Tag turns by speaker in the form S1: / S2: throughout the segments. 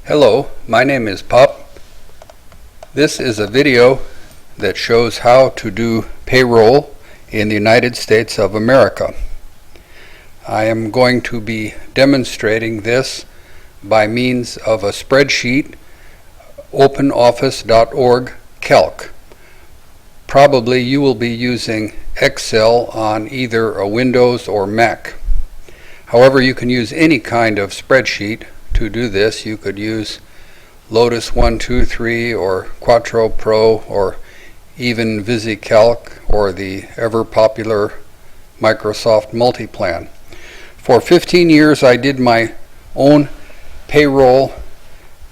S1: Hello, my name is Pop. This is a video that shows how to do payroll in the United States of America. I am going to be demonstrating this by means of a spreadsheet, openoffice.org calc. Probably you will be using Excel on either a Windows or Mac. However, you can use any kind of spreadsheet to do this. You could use Lotus 123 or Quattro Pro or even VisiCalc or the ever popular Microsoft Multiplan. For 15 years I did my own payroll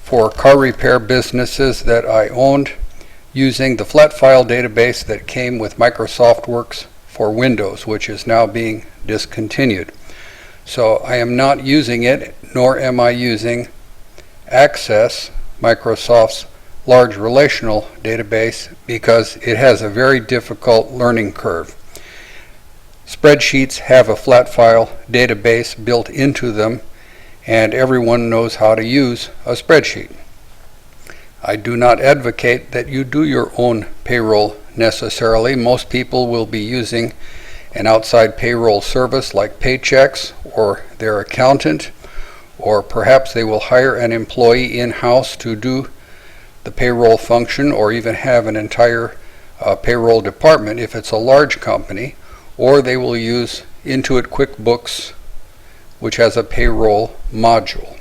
S1: for car repair businesses that I owned using the flat file database that came with Microsoft Works for Windows, which is now being discontinued. So I am not using it, nor am I using Access, Microsoft's large relational database, because it has a very difficult learning curve. Spreadsheets have a flat file database built into them, and everyone knows how to use a spreadsheet. I do not advocate that you do your own payroll necessarily. Most people will be using an outside payroll service like Paychex or their accountant, or perhaps they will hire an employee in-house to do the payroll function, or even have an entire payroll department if it's a large company, or they will use Intuit QuickBooks, which has a payroll module.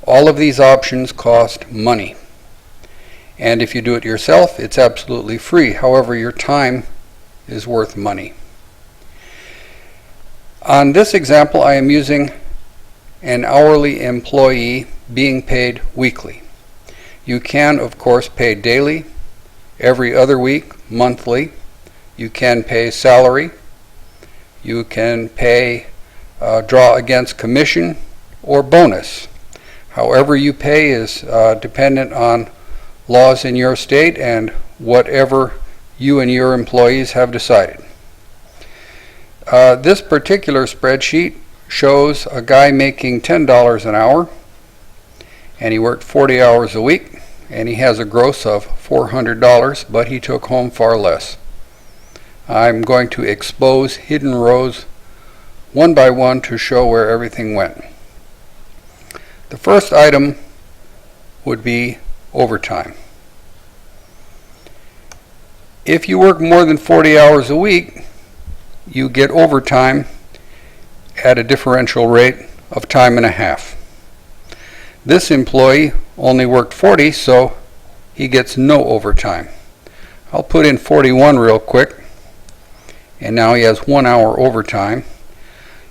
S1: All of these options cost money, and if you do it yourself, it's absolutely free. However, your time is worth money. On this example, I am using an hourly employee being paid weekly. You can, of course, pay daily, every other week, monthly. You can pay salary. You can pay draw against commission or bonus. However you pay is dependent on laws in your state and whatever you and your employees have decided. This particular spreadsheet shows a guy making $10 an hour, and he worked 40 hours a week, and he has a gross of $400, but he took home far less. I'm going to expose hidden rows one by one to show where everything went. The first item would be overtime. If you work more than 40 hours a week, you get overtime at a differential rate of time and a half. This employee only worked 40, so he gets no overtime. I'll put in 41 real quick, and now he has 1 hour overtime.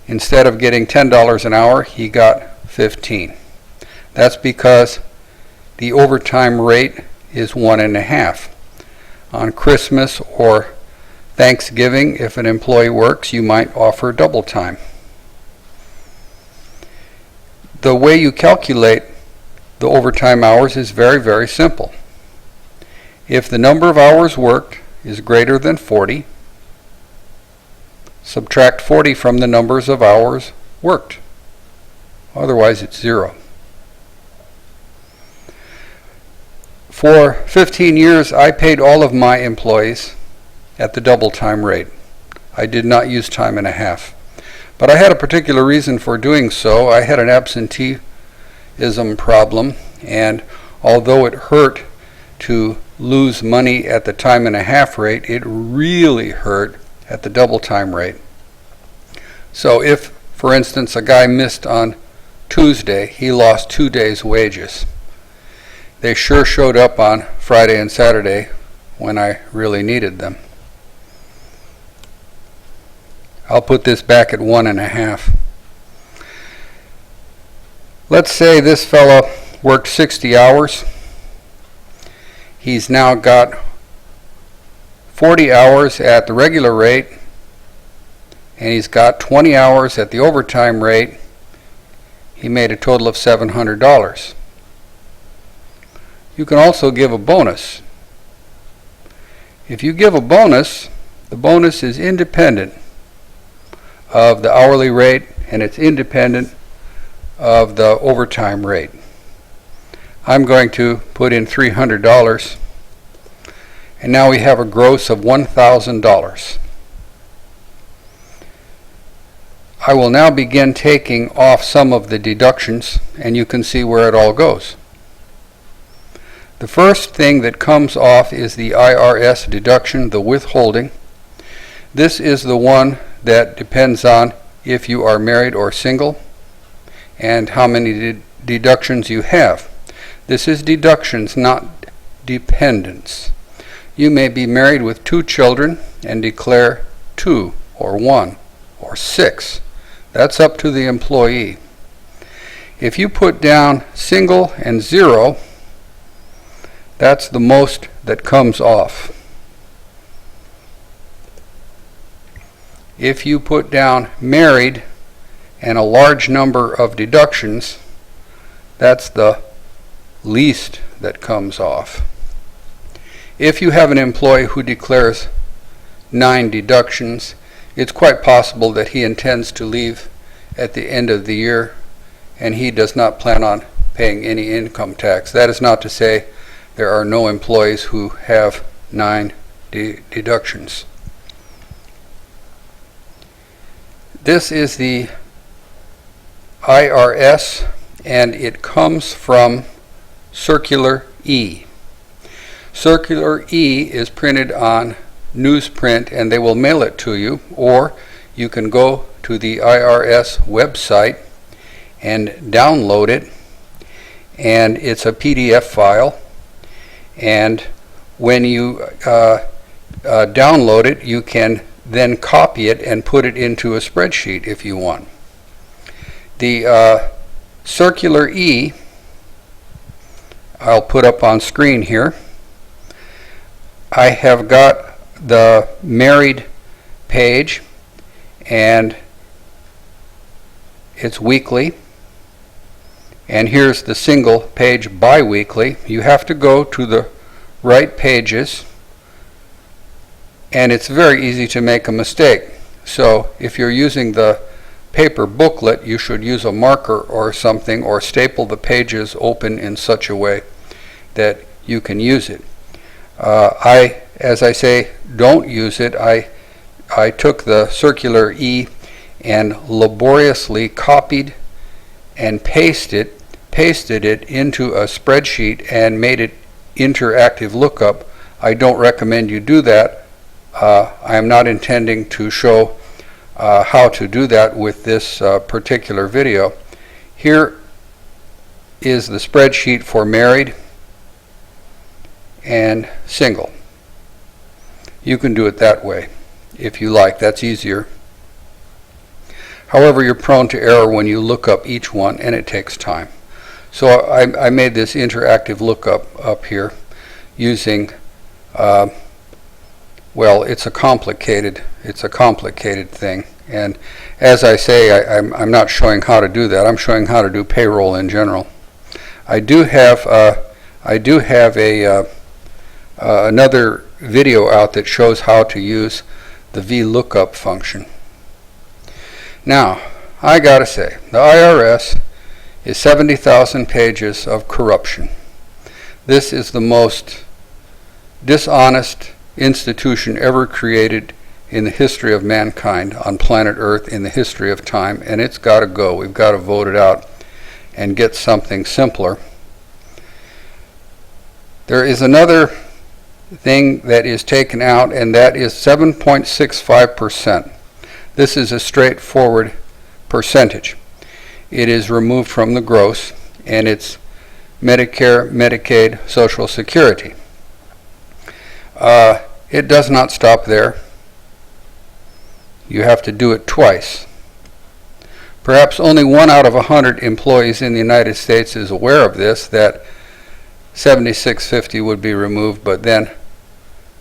S1: Instead of getting $10 an hour, he got 15. That's because the overtime rate is 1.5. On Christmas or Thanksgiving, if an employee works, you might offer double time. The way you calculate the overtime hours is very, very simple. If the number of hours worked is greater than 40, subtract 40 from the numbers of hours worked. Otherwise, it's 0. For 15 years, I paid all of my employees at the double time rate. I did not use time and a half. But I had a particular reason for doing so. I had an absenteeism problem, and although it hurt to lose money at the time and a half rate, it really hurt at the double time rate. So if, for instance, a guy missed on Tuesday, he lost 2 days' wages. They sure showed up on Friday and Saturday when I really needed them. I'll put this back at 1.5. Let's say this fellow worked 60 hours. He's now got 40 hours at the regular rate, and he's got 20 hours at the overtime rate. He made a total of $700. You can also give a bonus. If you give a bonus, the bonus is independent of the hourly rate, and it's independent of the overtime rate. I'm going to put in $300, and now we have a gross of $1,000. I will now begin taking off some of the deductions, and you can see where it all goes. The first thing that comes off is the IRS deduction, the withholding. This is the one that depends on if you are married or single and how many deductions you have. This is deductions, not dependents. You may be married with 2 children and declare 2 or 1 or 6. That's up to the employee. If you put down single and 0, that's the most that comes off. If you put down married and a large number of deductions, that's the least that comes off. If you have an employee who declares 9 deductions, it's quite possible that he intends to leave at the end of the year and he does not plan on paying any income tax. That is not to say there are no employees who have 9 deductions. This is the IRS, and it comes from Circular E. Circular E is printed on newsprint, and they will mail it to you, or you can go to the IRS website and download it, and it's a PDF file. And when you download it, you can then copy it and put it into a spreadsheet if you want. The Circular E, I'll put up on screen here. I have got the married page, and it's weekly. And here's the single page bi-weekly. You have to go to the right pages, and it's very easy to make a mistake. So if you're using the paper booklet, you should use a marker or something, or staple the pages open in such a way that you can use it. As I say, don't use it. I took the Circular E and laboriously copied and pasted it into a spreadsheet and made it interactive lookup. I don't recommend you do that. I am not intending to show how to do that with this particular video. Here is the spreadsheet for married and single. You can do it that way if you like. That's easier. However, you're prone to error when you look up each one, and it takes time. So I made this interactive lookup up here using well, it's a complicated thing, and as I say, I'm not showing how to do that. I'm showing how to do payroll in general. I do have another video out that shows how to use the Vlookup function. Now, I gotta say, the IRS is 70,000 pages of corruption. This is the most dishonest institution ever created in the history of mankind on planet Earth, in the history of time, and it's got to go. We've got to vote it out and get something simpler. There is another thing that is taken out, and that is 7.65%. This is a straightforward percentage. It is removed from the gross, and it's Medicare, Medicaid, Social Security. It does not stop there. You have to do it twice. Perhaps only 1 out of 100 employees in the United States is aware of this, that $76.50 would be removed, but then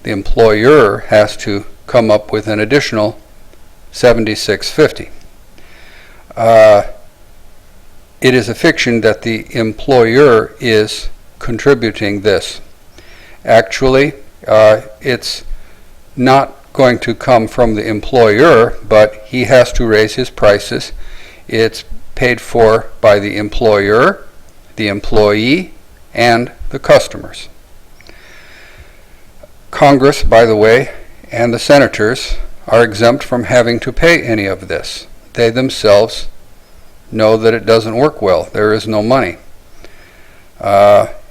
S1: the employer has to come up with an additional $76.50. It is a fiction that the employer is contributing this. Actually, it's not going to come from the employer, but he has to raise his prices. It's paid for by the employer, the employee, and the customers. Congress, by the way, and the senators are exempt from having to pay any of this. They themselves know that it doesn't work well. There is no money.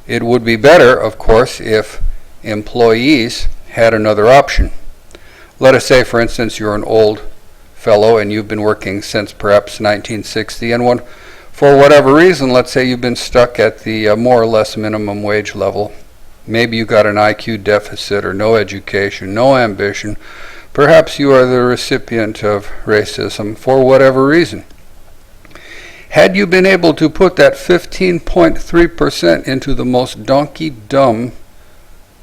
S1: It would be better, of course, if employees had another option. Let us say, for instance, you're an old fellow and you've been working since perhaps 1960, and for whatever reason, let's say you've been stuck at the more or less minimum wage level. Maybe you got an IQ deficit or no education, no ambition. Perhaps you are the recipient of racism for whatever reason. Had you been able to put that 15.3% into the most donkey-dumb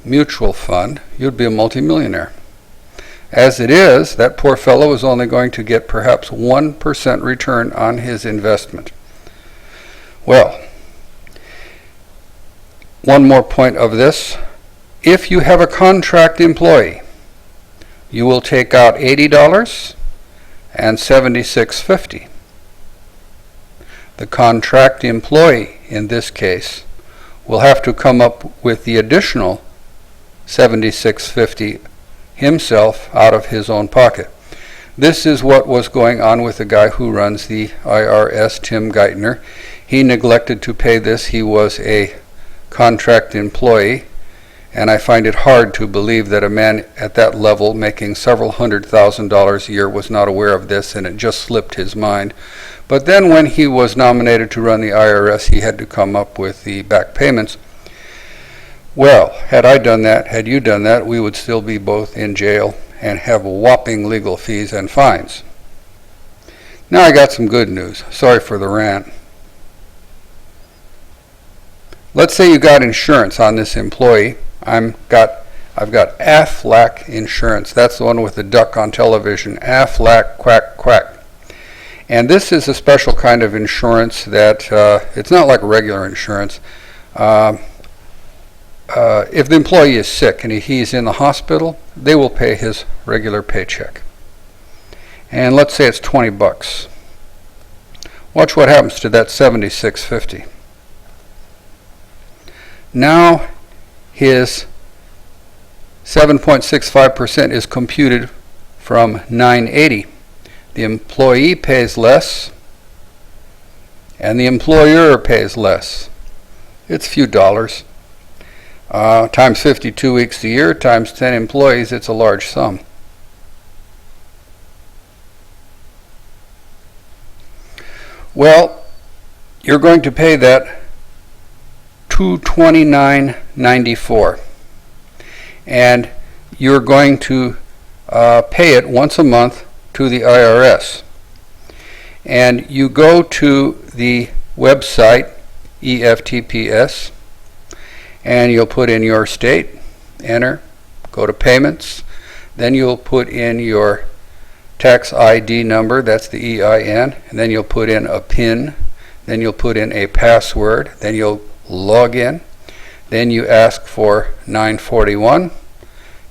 S1: mutual fund, you'd be a multimillionaire. As it is, that poor fellow is only going to get perhaps 1% return on his investment. Well, one more point of this. If you have a contract employee, you will take out $80 and $76.50. The contract employee, in this case, will have to come up with the additional $76.50 himself out of his own pocket. This is what was going on with the guy who runs the IRS, Tim Geithner. He neglected to pay this. He was a contract employee, and I find it hard to believe that a man at that level making several $100,000 a year was not aware of this, and it just slipped his mind. But then when he was nominated to run the IRS, he had to come up with the back payments. Well, had I done that, had you done that, we would still be both in jail and have whopping legal fees and fines. Now I got some good news. Sorry for the rant. Let's say you got insurance on this employee. I've got Aflac insurance. That's the one with the duck on television. Aflac, quack, quack. And this is a special kind of insurance that it's not like regular insurance. If the employee is sick and he's in the hospital, they will pay his regular paycheck. And let's say it's $20. Watch what happens to that $76.50. Now his 7.65% is computed from $9.80. The employee pays less and the employer pays less. It's a few dollars. Times 52 weeks a year, times 10 employees, it's a large sum. Well, you're going to pay that $229.94, and you're going to pay it once a month to the IRS. And you go to the website EFTPS, and you'll put in your state, enter, go to payments, then you'll put in your tax ID number, that's the EIN, and then you'll put in a PIN, then you'll put in a password, then you'll log in, then you ask for 941,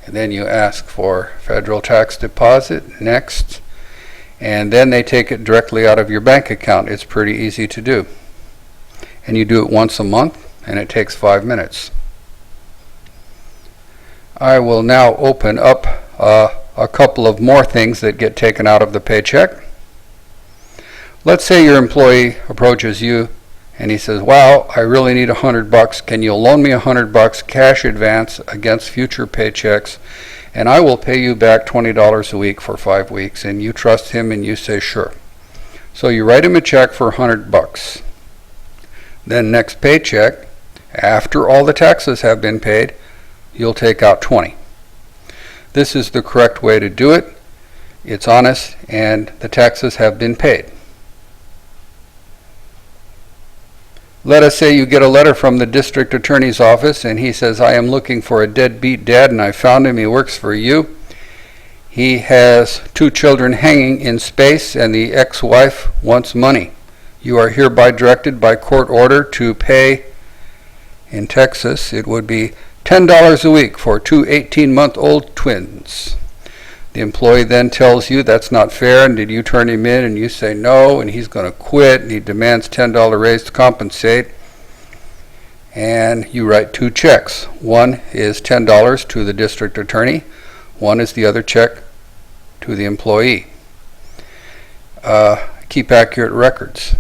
S1: and then you ask for federal tax deposit, next, and then they take it directly out of your bank account. It's pretty easy to do. And you do it once a month, and it takes 5 minutes. I will now open up a couple of more things that get taken out of the paycheck. Let's say your employee approaches you and he says, wow, I really need $100. Can you loan me $100 cash advance against future paychecks, and I will pay you back $20 a week for 5 weeks. And you trust him and you say sure. So you write him a check for $100. Then next paycheck, after all the taxes have been paid, you'll take out $20. This is the correct way to do it. It's honest and the taxes have been paid. Let us say you get a letter from the district attorney's office and he says, I am looking for a deadbeat dad and I found him, he works for you. He has 2 children hanging in space and the ex-wife wants money. You are hereby directed by court order to pay, in Texas, it would be $10 a week for 2 18-month-old twins. The employee then tells you that's not fair, and did you turn him in? And you say no, and he's going to quit, and he demands $10 raise to compensate. and you write 2 checks. One is $10 to the district attorney. One is the other check to the employee. Keep accurate records.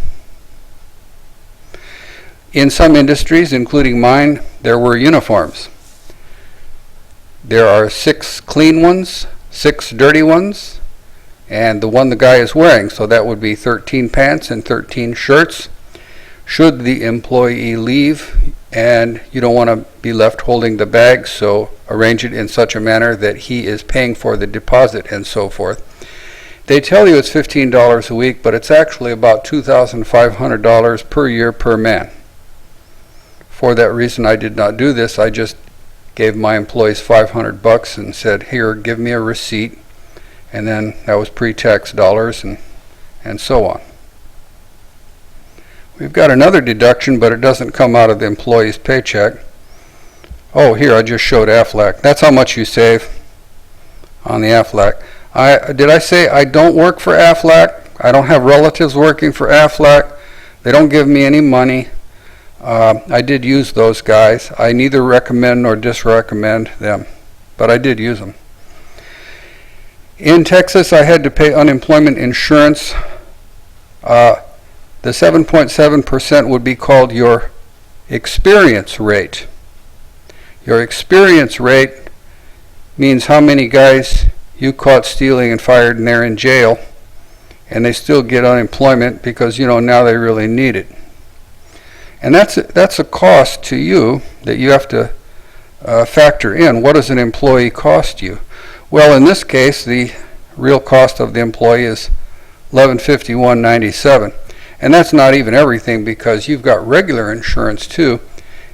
S1: In some industries, including mine, there were uniforms. There are 6 clean ones, 6 dirty ones, and the one the guy is wearing. So that would be 13 pants and 13 shirts. Should the employee leave and you don't want to be left holding the bag, so arrange it in such a manner that he is paying for the deposit and so forth. They tell you it's $15 a week, but it's actually about $2,500 per year per man. For that reason, I did not do this. I just gave my employees $500 and said, here, give me a receipt. And then that was pre-tax dollars and so on. We've got another deduction, but it doesn't come out of the employee's paycheck. Oh, here, I just showed Aflac. That's how much you save on the Aflac. Did I say I don't work for Aflac? I don't have relatives working for Aflac. They don't give me any money. I did use those guys. I neither recommend nor disrecommend them, but I did use them. In Texas, I had to pay unemployment insurance. The 7.7% would be called your experience rate. Your experience rate means how many guys you caught stealing and fired and they're in jail, and they still get unemployment because, now they really need it. And that's a cost to you that you have to factor in. What does an employee cost you? Well, in this case, the real cost of the employee is $1151.97. And that's not even everything, because you've got regular insurance too,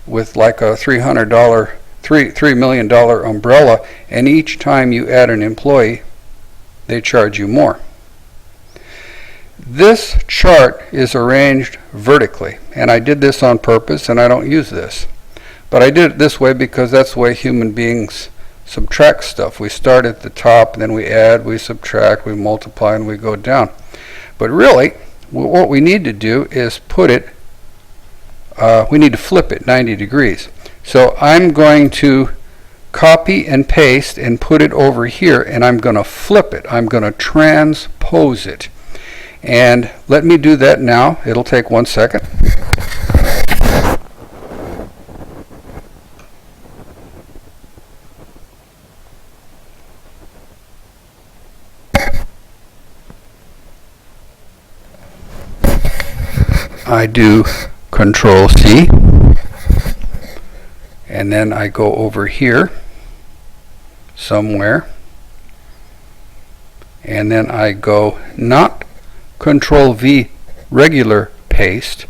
S1: with like a $3 million umbrella, and each time you add an employee, they charge you more. This chart is arranged vertically, and I did this on purpose, and I don't use this. But I did it this way because that's the way human beings subtract stuff. We start at the top, then we add, we subtract, we multiply, and we go down. But really, what we need to do is we need to flip it 90 degrees. So I'm going to copy and paste and put it over here, and I'm going to flip it. I'm going to transpose it. And let me do that now. It'll take 1 second. I do Control C, and then I go over here somewhere, and then I go not Control V regular paste,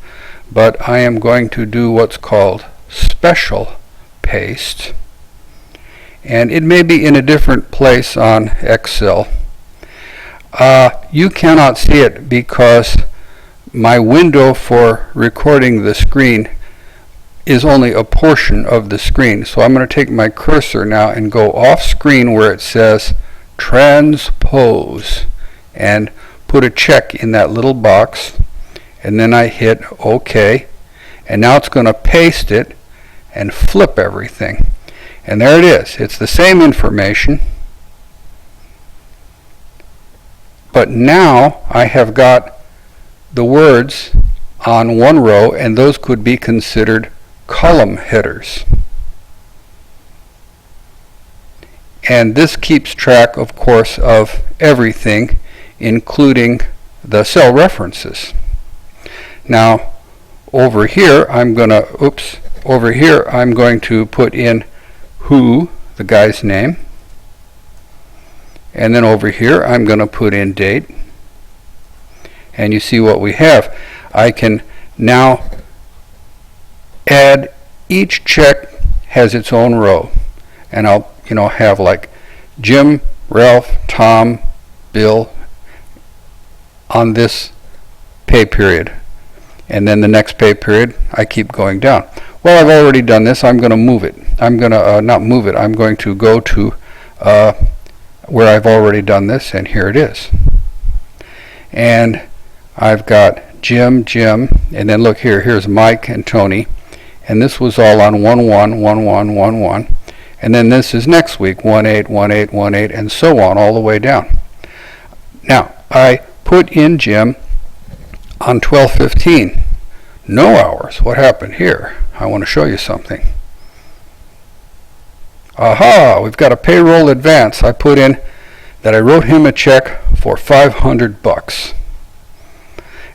S1: but I am going to do what's called special paste, and it may be in a different place on Excel. You cannot see it because my window for recording the screen is only a portion of the screen. So I'm going to take my cursor now and go off screen where it says transpose and put a check in that little box, and then I hit OK, and now it's going to paste it and flip everything, and there it is. It's the same information, but now I have got the words on one row, and those could be considered column headers. And this keeps track, of course, of everything, including the cell references. Now, over here, I'm going to put in who, the guy's name, and then over here, I'm going to put in date. And you see what we have. I can now add, each check has its own row, and I'll have like Jim, Ralph, Tom, Bill on this pay period, and then the next pay period I keep going down. Well, I've already done this. I'm going to move it. I'm going to not move it. I'm going to go to where I've already done this, and here it is. And I've got Jim, and then look here, here's Mike and Tony, and this was all on 1-1, 1-1, 1-1, and then this is next week 1-8, 1-8, 1-8, and so on all the way down. Now I put in Jim on 12/15. No hours. What happened here? I want to show you something. Aha! We've got a payroll advance. I put in that I wrote him a check for $500.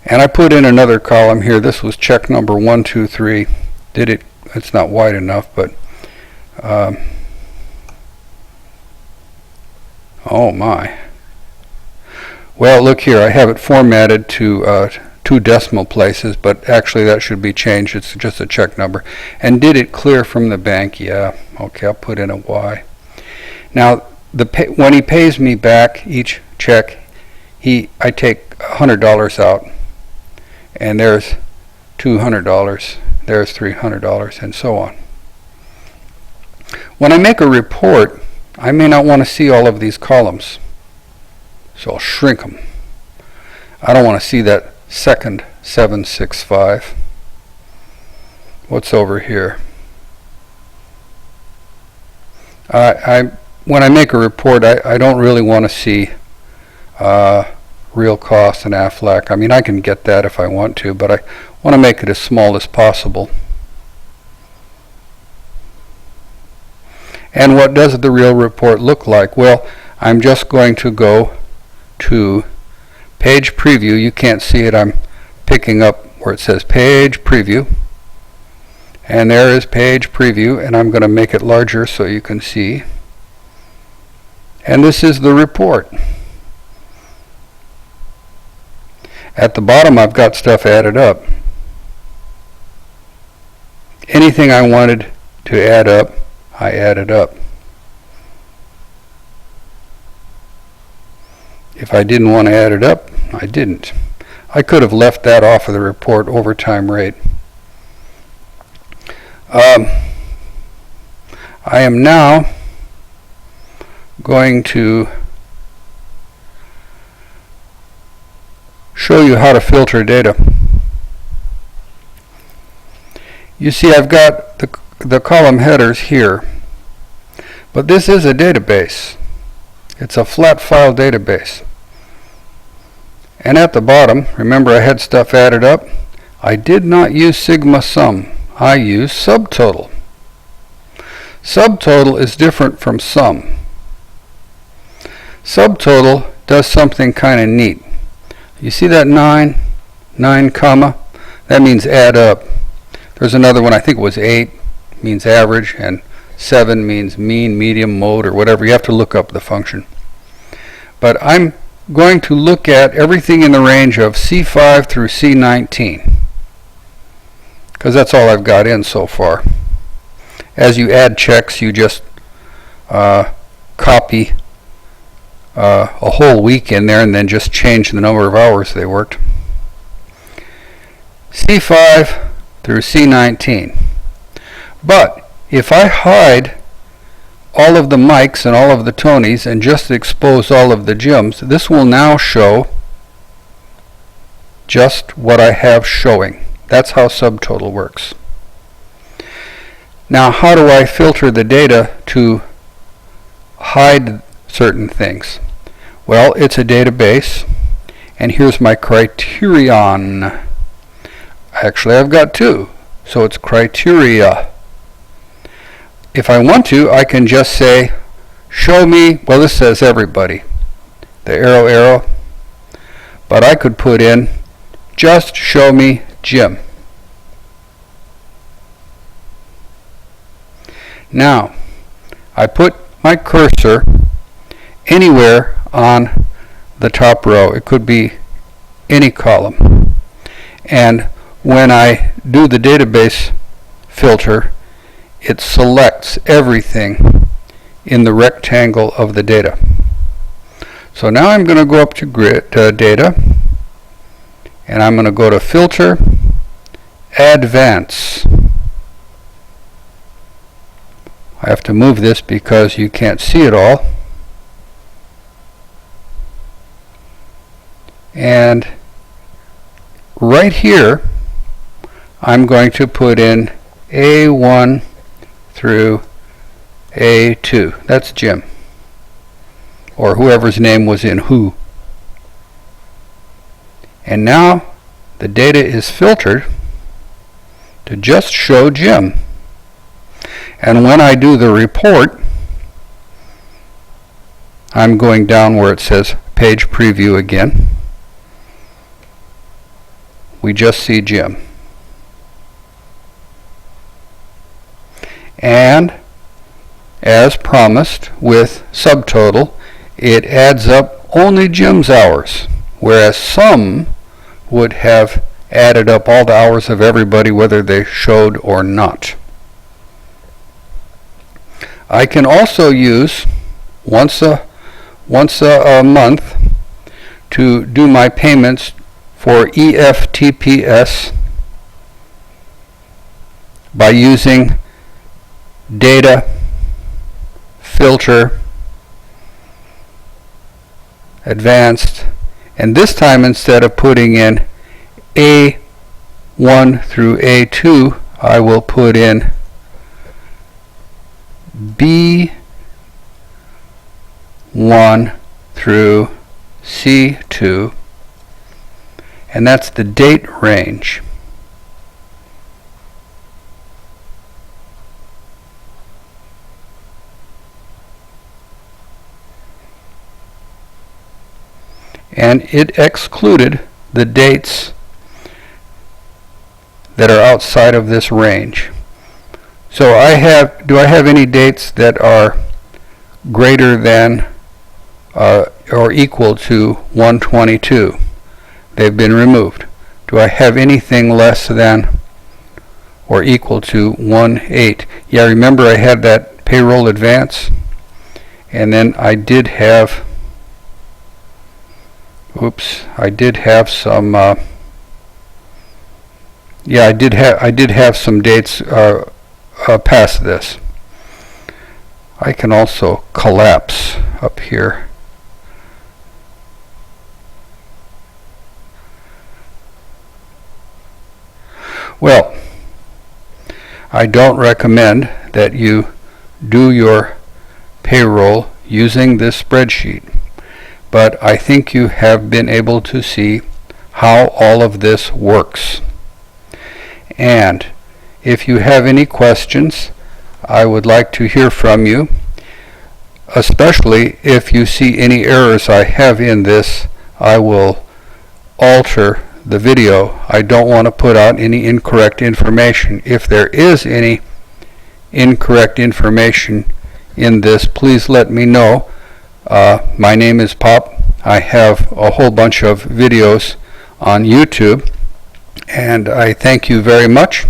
S1: And I put in another column here. This was check number 123. It's not wide enough, but oh my. Well, look here. I have it formatted to 2 decimal places, but actually that should be changed. It's just a check number. And did it clear from the bank? Yeah. Okay, I'll put in a Y. Now, when he pays me back each check, I take $100 out, and there's $200, there's $300, and so on. When I make a report, I may not want to see all of these columns, so I'll shrink them. I don't want to see that second 765. What's over here? When I make a report, I don't really want to see real costs and Aflac. I mean, I can get that if I want to, but I want to make it as small as possible. And what does the real report look like? Well, I'm just going to go to page preview. You can't see it. I'm picking up where it says page preview. And there is page preview, and I'm going to make it larger so you can see. And this is the report. At the bottom, I've got stuff added up. Anything I wanted to add up, I added up. If I didn't want to add it up, I didn't. I could have left that off of the report, overtime rate. I am now going to show you how to filter data. You see, I've got the column headers here, but this is a database. It's a flat file database. And at the bottom, remember I had stuff added up? I did not use sigma sum. I used subtotal. Subtotal is different from sum. Subtotal does something kind of neat. You see that 9 comma? That means add up. There's another one, I think it was 8, means average, and 7 means mean, medium, mode, or whatever. You have to look up the function. But I'm going to look at everything in the range of C5 through C19, because that's all I've got in so far. As you add checks, you just copy a whole week in there and then just change the number of hours they worked. C5 through C19. But if I hide all of the Mikes and all of the Tonys and just expose all of the Jims, this will now show just what I have showing. That's how subtotal works. Now, how do I filter the data to hide certain things? Well, it's a database, and here's my criterion. Actually, I've got 2, so it's criteria. If I want to, I can just say, show me, well, this says everybody, the arrow, but I could put in, just show me Jim. Now, I put my cursor anywhere on the top row. It could be any column. And when I do the database filter, it selects everything in the rectangle of the data. So now I'm going to go up to grid data, and I'm going to go to filter, advance. I have to move this because you can't see it all. And right here, I'm going to put in A1 through A2. That's Jim, or whoever's name was in who. And now the data is filtered to just show Jim. And when I do the report, I'm going down where it says page preview again. We just see Jim. And as promised with subtotal, it adds up only Jim's hours, whereas some would have added up all the hours of everybody whether they showed or not. I can also use once a month to do my payments for EFTPS by using data, filter, advanced, and this time instead of putting in A1 through A2, I will put in B1 through C2, and that's the date range. And it excluded the dates that are outside of this range. So do I have any dates that are greater than or equal to 122? They've been removed. Do I have anything less than or equal to 1/8? Yeah, remember I had that payroll advance, and then I did have I did have some I did have some dates past this. I can also collapse up here. Well, I don't recommend that you do your payroll using this spreadsheet, but I think you have been able to see how all of this works. And if you have any questions, I would like to hear from you, especially if you see any errors I have in this. I will alter the video. I don't want to put out any incorrect information. If there is any incorrect information in this, please let me know. My name is Pop. I have a whole bunch of videos on YouTube, and I thank you very much.